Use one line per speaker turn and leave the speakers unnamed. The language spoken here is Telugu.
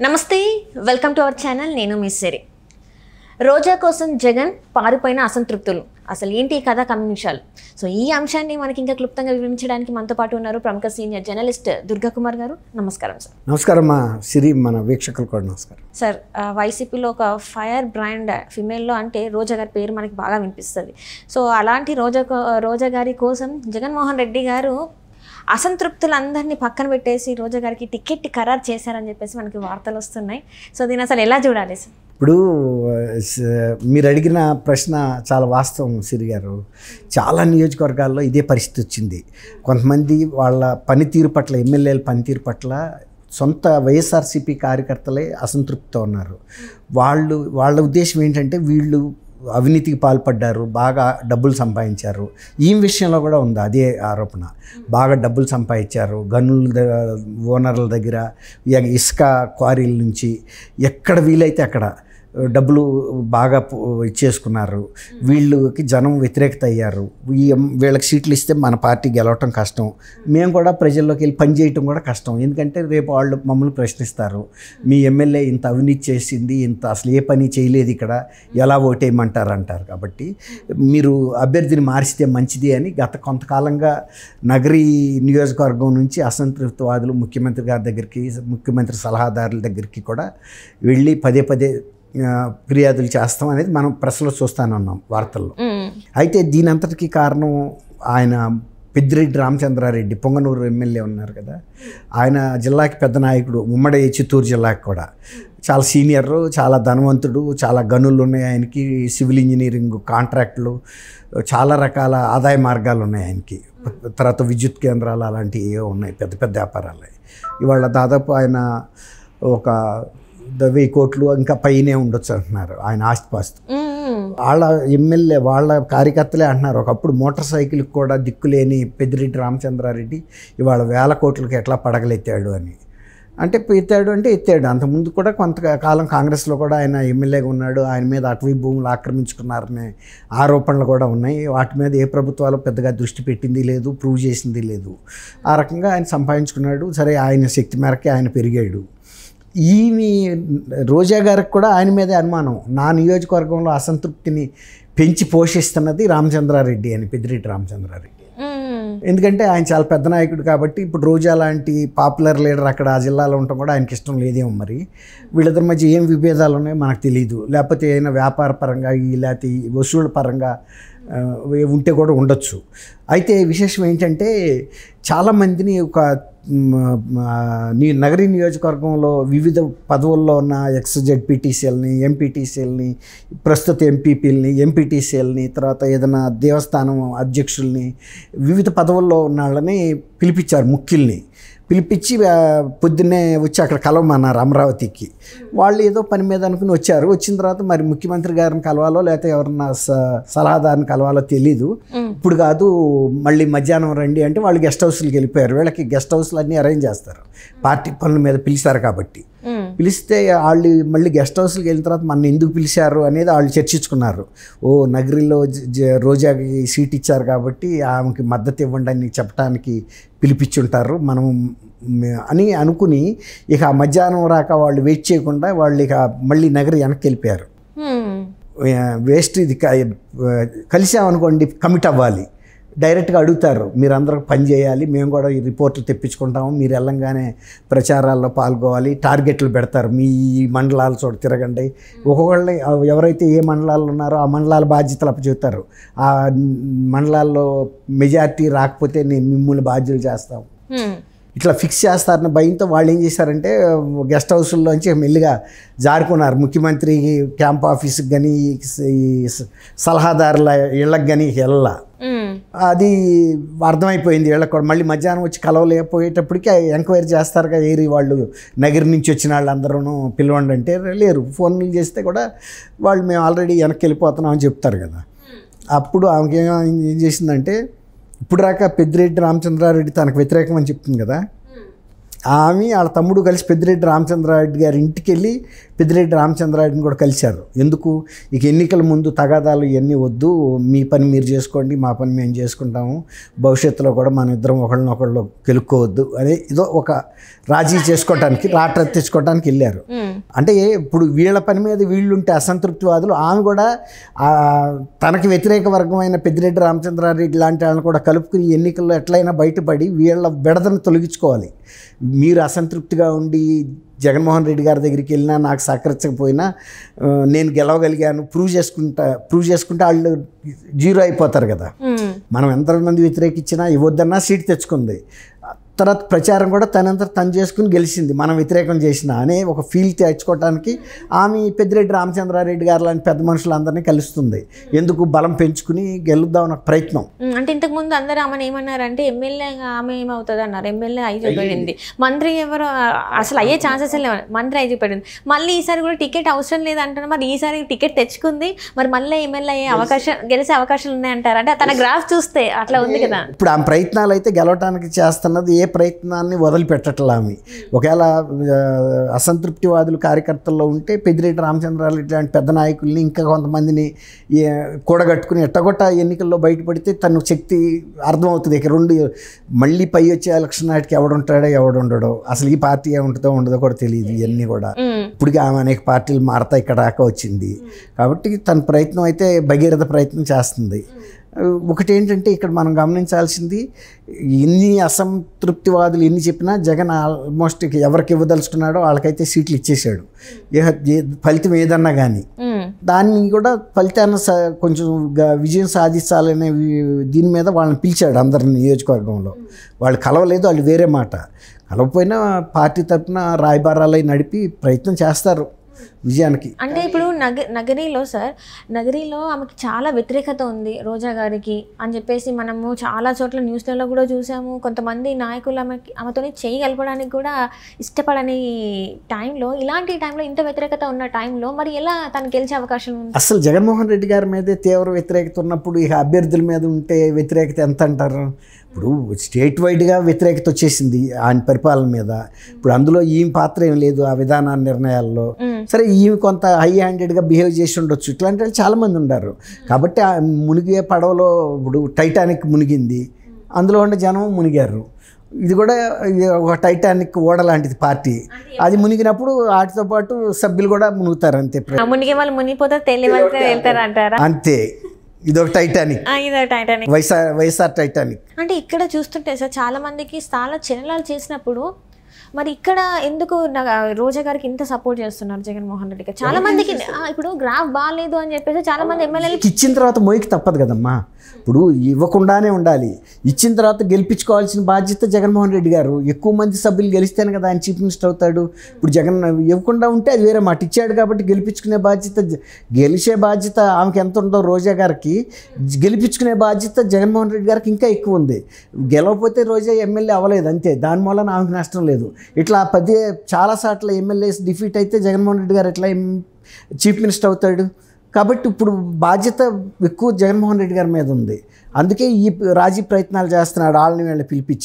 నమస్తే, వెల్కమ్ టు అవర్ ఛానల్. నేను మీ సిరి. రోజా కోసం జగన్ పారిపోయిన అసంతృప్తులు, అసలు ఏంటి ఈ కథ కమ్మించాలు. సో ఈ అంశాన్ని మనకి ఇంకా క్లుప్తంగా వివరించడానికి మనతో పాటు ఉన్నారు ప్రముఖ సీనియర్ జర్నలిస్ట్ దుర్గా కుమార్ గారు. నమస్కారం సార్.
నమస్కారం మా సిరి, మన వీక్షకులు కూడా నమస్కారం
సార్. వైసీపీలో ఒక ఫైర్ బ్రాండ్ ఫిమేల్లో అంటే రోజా గారి పేరు మనకి బాగా వినిపిస్తుంది. సో అలాంటి రోజా గారి కోసం జగన్మోహన్ రెడ్డి గారు అసంతృప్తులందరినీ పక్కన పెట్టేసి రోజా గారికి టికెట్ ఖరారు చేశారని చెప్పేసి మనకి వార్తలు వస్తున్నాయి. సో దీన్ని అసలు ఎలా చూడాలి సార్?
ఇప్పుడు మీరు అడిగిన ప్రశ్న చాలా వాస్తవం సిరి గారు. చాలా నియోజకవర్గాల్లో ఇదే పరిస్థితి వచ్చింది. కొంతమంది వాళ్ళ పనితీరు పట్ల, ఎమ్మెల్యేల పనితీరు పట్ల సొంత వైఎస్ఆర్సీపీ కార్యకర్తలే అసంతృప్తితో ఉన్నారు. వాళ్ళ ఉద్దేశం ఏంటంటే వీళ్ళు అవినీతికి పాల్పడ్డారు, బాగా డబ్బులు సంపాదించారు. ఈ విషయంలో కూడా ఉంది అదే ఆరోపణ. బాగా డబ్బులు సంపాదించారు, గనుల ఓనర్ల దగ్గర, ఇసుక క్వారీల నుంచి ఎక్కడ వీలైతే అక్కడ డబ్బులు బాగా ఇచ్చేసుకున్నారు. వీళ్ళకి జనం వ్యతిరేకత అయ్యారు. వీళ్ళకి సీట్లు ఇస్తే మన పార్టీ గెలవటం కష్టం, మేము కూడా ప్రజల్లోకి వెళ్ళి పనిచేయటం కూడా కష్టం. ఎందుకంటే రేపు వాళ్ళు మమ్మల్ని ప్రశ్నిస్తారు, మీ ఎమ్మెల్యే ఇంత అవినీతి చేసింది, ఇంత అసలు ఏ పని చేయలేదు, ఇక్కడ ఎలా ఓటేయమంటారు అంటారు. కాబట్టి మీరు అభ్యర్థిని మారిస్తే మంచిది అని గత కొంతకాలంగా నగరీ నియోజకవర్గం నుంచి అసంతృప్తివాదులు ముఖ్యమంత్రి గారి దగ్గరికి, ముఖ్యమంత్రి సలహాదారుల దగ్గరికి కూడా వెళ్ళి పదే పదే ఫిర్యాదులు చేస్తాం అనేది మనం ప్రెస్లో చూస్తూనే ఉన్నాం, వార్తల్లో. అయితే దీని అంతటికీ కారణం ఆయన పెద్దిరెడ్డి రామచంద్రారెడ్డి, పొంగనూరు ఎమ్మెల్యే ఉన్నారు కదా, ఆయన జిల్లాకి పెద్ద నాయకుడు, ఉమ్మడి చిత్తూరు జిల్లాకి కూడా చాలా సీనియర్, చాలా ధనవంతుడు, చాలా గనులు ఉన్నాయి ఆయనకి, సివిల్ ఇంజనీరింగ్ కాంట్రాక్టులు, చాలా రకాల ఆదాయ మార్గాలు ఉన్నాయి ఆయనకి. తర్వాత విద్యుత్ కేంద్రాలు అలాంటివి ఏవో ఉన్నాయి, పెద్ద పెద్ద వ్యాపారాలు. ఇవాళ దాదాపు ఆయన ఒక 1000 కోట్లు ఇంకా పైనే ఉండొచ్చు అంటున్నారు ఆయన ఆస్తిపాస్తు. వాళ్ళ ఎమ్మెల్యే, వాళ్ళ కార్యకర్తలే అంటున్నారు, ఒకప్పుడు మోటార్ సైకిల్కి కూడా దిక్కులేని పెద్దిరెడ్డి రామచంద్రారెడ్డి ఇవాళ 1000 కోట్లకి ఎట్లా పడగలెత్తాడు అని. అంటే ఎత్తాడు. అంతకుముందు కూడా కొంతకాలం కాంగ్రెస్లో కూడా ఆయన ఎమ్మెల్యేగా ఉన్నాడు. ఆయన మీద అటవీ భూములు ఆక్రమించుకున్నారనే ఆరోపణలు కూడా ఉన్నాయి. వాటి మీద ఏ ప్రభుత్వాలు పెద్దగా దృష్టి పెట్టింది లేదు, ప్రూవ్ చేసింది లేదు. ఆ రకంగా ఆయన సంపాదించుకున్నాడు. సరే, ఆయన శక్తి మేరకే ఆయన పెరిగాడు. ఈమె రోజా గారికి కూడా ఆయన మీదే అనుమానం. నా నియోజకవర్గంలో అసంతృప్తిని పెంచి పోషిస్తున్నది రామచంద్రారెడ్డి అని, పెద్దిరెడ్డి రామచంద్రారెడ్డి. ఎందుకంటే ఆయన చాలా పెద్ద నాయకుడు కాబట్టి ఇప్పుడు రోజా లాంటి పాపులర్ లీడర్ అక్కడ ఆ జిల్లాలో ఉండటం కూడా ఆయనకి ఇష్టం లేదేమో. మరి వీళ్ళిద్దరి మధ్య ఏం విభేదాలు ఉన్నాయో మనకు తెలియదు. లేకపోతే ఏదైనా వ్యాపార పరంగా లేకపోతే వసూళ్ళ పరంగా ఉంటే కూడా ఉండొచ్చు. అయితే విశేషం ఏంటంటే చాలామందిని ఒక నగరీ నియోజకవర్గంలో వివిధ పదవుల్లో ఉన్న ఎక్స్-జెడ్పీటీసీఎల్ని, ఎంపీటీసీఎల్ని, ప్రస్తుత ఎంపీపీలని, ఎంపీటీసీఎల్ని, తర్వాత ఏదైనా దేవస్థానం అధ్యక్షుల్ని, వివిధ పదవుల్లో ఉన్న వాళ్ళని పిలిపించారు, ముఖ్యుల్ని పిలిపించి పొద్దున్నే వచ్చి అక్కడ కలవమన్నారు అమరావతికి. వాళ్ళు ఏదో పని మీద అనుకుని వచ్చారు. వచ్చిన తర్వాత మరి ముఖ్యమంత్రి గారిని కలవాలో లేకపోతే ఎవరన్నా సలహాదారుని కలవాలో తెలీదు. ఇప్పుడు కాదు, మళ్ళీ మధ్యాహ్నం రండి అంటే వాళ్ళు గెస్ట్ హౌస్లకి వెళ్ళిపోయారు. వీళ్ళకి గెస్ట్ హౌస్లు అన్నీ అరేంజ్ చేస్తారు, పార్టీ పనుల మీద పిలిచారు కాబట్టి. పిలిస్తే వాళ్ళు మళ్ళీ గెస్ట్ హౌస్కి వెళ్ళిన తర్వాత మన ఎందుకు పిలిచారు అనేది వాళ్ళు చర్చించుకున్నారు. ఓ, నగరిలో రోజాకి సీట్ ఇచ్చారు కాబట్టి ఆమెకి మద్దతు ఇవ్వండి అని చెప్పడానికి పిలిపించుంటారు మనం అని అనుకుని ఇక మధ్యాహ్నం రాక వాళ్ళు వెయిట్ చేయకుండా వాళ్ళు ఇక మళ్ళీ నగరి వెనక్కి వెళ్ళిపోయారు. వేస్ట్, ఇది కలిసామనుకోండి కమిట్ అవ్వాలి, డైరెక్ట్గా అడుగుతారు, మీరు అందరూ పని చేయాలి, మేము కూడా ఈ రిపోర్ట్లు తెప్పించుకుంటాము, మీరు వెళ్ళంగానే ప్రచారాల్లో పాల్గొవాలి, టార్గెట్లు పెడతారు, మీ మండలాల చోట తిరగండి. ఒక్కొక్కళ్ళని ఎవరైతే ఏ మండలాల్లో ఉన్నారో ఆ మండలాల బాధ్యతలు అప్పచెప్తారు. ఆ మండలాల్లో మెజారిటీ రాకపోతే నేను మిమ్మల్ని బాధ్యులు చేస్తాం, ఇట్లా ఫిక్స్ చేస్తారన్న భయంతో వాళ్ళు ఏం చేశారంటే గెస్ట్ హౌస్ల్లోంచి మెల్లిగా జారుకున్నారు. ముఖ్యమంత్రి క్యాంప్ ఆఫీస్కి కానీ సలహాదారుల ఇళ్ళకి కానీ వెళ్ళా. అది అర్థమైపోయింది వీళ్ళకి కూడా. మళ్ళీ మధ్యాహ్నం వచ్చి కలవలేకపోయేటప్పటికి ఎంక్వైరీ చేస్తారుగా, ఏరి వాళ్ళు నగరి నుంచి వచ్చిన వాళ్ళందరూ పిలవండి అంటే లేరు. ఫోన్లు చేస్తే కూడా వాళ్ళు మేము ఆల్రెడీ వెనక్కి వెళ్ళిపోతున్నాం అని చెప్తారు కదా. అప్పుడు ఆమెకి ఏం చేసిందంటే, ఇప్పుడు రాక పెద్దిరెడ్డి రామచంద్రారెడ్డి తనకు వ్యతిరేకం అని చెప్తుంది కదా, ఆమె వాళ్ళ తమ్ముడు కలిసి పెద్దిరెడ్డి రామచంద్రారెడ్డి గారి ఇంటికి వెళ్ళి పెద్దిరెడ్డి రామచంద్రారెడ్డిని కూడా కలిశారు. ఎందుకు, ఇక ఎన్నికల ముందు తగాదాలు ఇవన్నీ వద్దు, మీ పని మీరు చేసుకోండి, మా పని మేము చేసుకుంటాము, భవిష్యత్తులో కూడా మన ఇద్దరం ఒకళ్ళనొకళ్ళు గెలుక్కోవద్దు అదే ఇదో ఒక రాజీ చేసుకోవడానికి రాట్ర తెచ్చుకోవడానికి వెళ్ళారు. అంటే ఇప్పుడు వీళ్ళ పని మీద వీళ్ళుంటే అసంతృప్తివాదులు, ఆమె కూడా తనకి వ్యతిరేక వర్గమైన పెద్దిరెడ్డి రామచంద్రారెడ్డి లాంటి వాళ్ళని కూడా కలుపుకుని ఎన్నికల్లో ఎట్లయినా బయటపడి వీళ్ళ బెడదను తొలగించుకోవాలి. మీరు అసంతృప్తిగా ఉండి జగన్మోహన్ రెడ్డి గారి దగ్గరికి వెళ్ళినా నాకు సహకరించకపోయినా నేను గెలవగలిగాను ప్రూవ్ చేసుకుంటే వాళ్ళు జీరో అయిపోతారు కదా. మనం ఎంతమంది వ్యతిరేకించినా ఇవ్వద్దన్నా సీట్ తెచ్చుకుంది. తర్వాత ప్రచారం కూడా తనంతా తను చేసుకుని గెలిచింది, మనం వ్యతిరేకం చేసిన అనే ఒక ఫీల్ తెచ్చుకోవడానికి ఆమె పెద్దిరెడ్డి రామచంద్రారెడ్డి గారు లాంటి పెద్ద మనుషులందరినీ కలుస్తుంది. ఎందుకు బలం పెంచుకుని గెలుద్దాం అనే ప్రయత్నం.
అంటే ఇంతకుముందు అందరూ ఆమెను ఏమన్నారంటే ఎమ్మెల్యే ఆమె ఏమవుతుంది అన్నారు, ఎమ్మెల్యే అయి చూపెట్టింది, మంత్రి ఎవరు అసలు అయ్యే ఛాన్సెస్ లేవు, మంత్రి అయి చూపెట్టింది. మళ్ళీ ఈసారి కూడా టికెట్ అవసరం లేదంటున్నారు, మరి ఈసారి టికెట్ తెచ్చుకుంది, మరి మళ్ళీ ఎమ్మెల్యే అయ్యే అవకాశం గెలిచే అవకాశాలు ఉన్నాయంటారు. అంటే తన గ్రాఫ్ చూస్తే అట్లా ఉంది కదా.
ఇప్పుడు ఆ ప్రయత్నాలు అయితే గెలవటానికి చేస్తున్నది, ఏ ప్రయత్నాన్ని వదిలిపెట్టట్లా ఆమె. ఒకవేళ అసంతృప్తివాదులు కార్యకర్తల్లో ఉంటే పెద్దిరెడ్డి రామచంద్రారెడ్డి లాంటి పెద్ద నాయకుల్ని ఇంకా కొంతమందిని కూడగట్టుకుని ఎట్టగొట్ట ఎన్నికల్లో బయటపడితే తన శక్తి అర్థమవుతుంది. ఇక రెండు మళ్ళీ పై వచ్చే ఎలక్షన్ నాటికి ఎవడుంటాడో ఎవడుండడో, అసలు ఈ పార్టీ ఏముంటుందో ఉండదో కూడా తెలియదు. ఇవన్నీ కూడా ఇప్పటికీ ఆమె అనేక పార్టీలు మారతా ఇక్కడ దాకా వచ్చింది. కాబట్టి తన ప్రయత్నం అయితే భగీరథ ప్రయత్నం చేస్తుంది. ఒకటి ఏంటంటే ఇక్కడ మనం గమనించాల్సింది, ఎన్ని అసంతృప్తివాదులు ఎన్ని చెప్పినా జగన్ ఆల్మోస్ట్ ఎవరికి ఇవ్వదలుచుకున్నాడో వాళ్ళకైతే సీట్లు ఇచ్చేసాడు. ఫలితం ఏదన్నా కానీ దాన్ని కూడా ఫలితాన్ని కొంచెం విజయం సాధించాలనే దీని మీద వాళ్ళని పిలిచాడు అందరిని నియోజకవర్గంలో. వాళ్ళు కలవలేదు, వాళ్ళు వేరే మాట. కలవకపోయినా పార్టీ తరఫున రాయబారాలు నడిపి ప్రయత్నం చేస్తారు విజయానికి.
అంటే ఇప్పుడు నగరిలో సార్, నగరిలో ఆమెకి చాలా వ్యతిరేకత ఉంది రోజా గారికి అని చెప్పేసి మనము చాలా చోట్ల న్యూస్లలో కూడా చూసాము. కొంతమంది నాయకులు ఆమెతో చేయి కలపడానికి కూడా ఇష్టపడని టైంలో, ఇలాంటి టైంలో ఇంత వ్యతిరేకత ఉన్న టైంలో మరి ఎలా తను గెలిచే అవకాశం ఉంది?
అసలు జగన్మోహన్ రెడ్డి గారి మీదే తీవ్ర వ్యతిరేకత ఉన్నప్పుడు ఇక అభ్యర్థుల మీద ఉంటే వ్యతిరేకత ఎంత అంటారు? ఇప్పుడు స్టేట్ వైడ్గా వ్యతిరేకత వచ్చేసింది ఆయన పరిపాలన మీద. ఇప్పుడు అందులో ఈమె పాత్ర ఏం లేదు ఆ విధాన నిర్ణయాల్లో. సరే ఈమె కొంత హై హ్యాండెడ్గా బిహేవ్ చేసి ఉండొచ్చు, ఇట్లాంటి వాళ్ళు చాలామంది ఉన్నారు. కాబట్టి మునిగే పడవలో ఇప్పుడు టైటానిక్ మునిగింది, అందులో ఉండే జనం మునిగారు. ఇది కూడా ఒక టైటానిక్ ఓడ లాంటిది పార్టీ. అది మునిగినప్పుడు వాటితో పాటు సభ్యులు కూడా మునుగుతారు. అంతే,
మునిగే వాళ్ళు మునిగిపోతారు
అంతే. ఇదొక టైటానిక్, వైఎస్ఆర్ టైటానిక్.
అంటే ఇక్కడ చూస్తుంటే సార్ చాలా మందికి చాలా చలనాలు చేసినప్పుడు మరి ఇక్కడ ఎందుకు రోజా గారికి ఇంత సపోర్ట్ చేస్తున్నారు జగన్మోహన్ రెడ్డి గారు? చాలా మందికి ఇప్పుడు గ్రాఫ్ బాగాలేదు అని చెప్పేసి చాలా మంది ఎమ్మెల్యేలు
ఇచ్చిన తర్వాత మోయికి తప్పదు కదమ్మా. ఇప్పుడు ఇవ్వకుండానే ఉండాలి, ఇచ్చిన తర్వాత గెలిపించుకోవాల్సిన బాధ్యత జగన్మోహన్ రెడ్డి గారు. ఎక్కువ మంది సభ్యులు గెలిస్తేనే కదా ఆయన చీఫ్ మినిస్టర్ అవుతాడు. ఇప్పుడు జగన్ ఇవ్వకుండా ఉంటే అది వేరే మాట, ఇచ్చాడు కాబట్టి గెలిపించుకునే బాధ్యత, గెలిచే బాధ్యత ఆమెకి ఎంత ఉందో రోజా గారికి, గెలిపించుకునే బాధ్యత జగన్మోహన్ రెడ్డి గారికి ఇంకా ఎక్కువ ఉంది. గెలవకపోతే రోజా ఎమ్మెల్యే అవ్వలేదు అంతే, దాని వలన ఆమెకు నష్టం లేదు. ఇట్లా చాలా సార్లు ఎమ్మెల్యేస్ డిఫీట్ అయితే జగన్మోహన్ రెడ్డి గారు ఎట్లా చీఫ్ మినిస్టర్ అవుతాడు? కాబట్టి ఇప్పుడు బాధ్యత ఎక్కువ జగన్మోహన్ రెడ్డి గారి మీద ఉంది. అందుకే ఈ రాజీ ప్రయత్నాలు చేస్తున్నాడు వాళ్ళని వీళ్ళని పిలిపించి.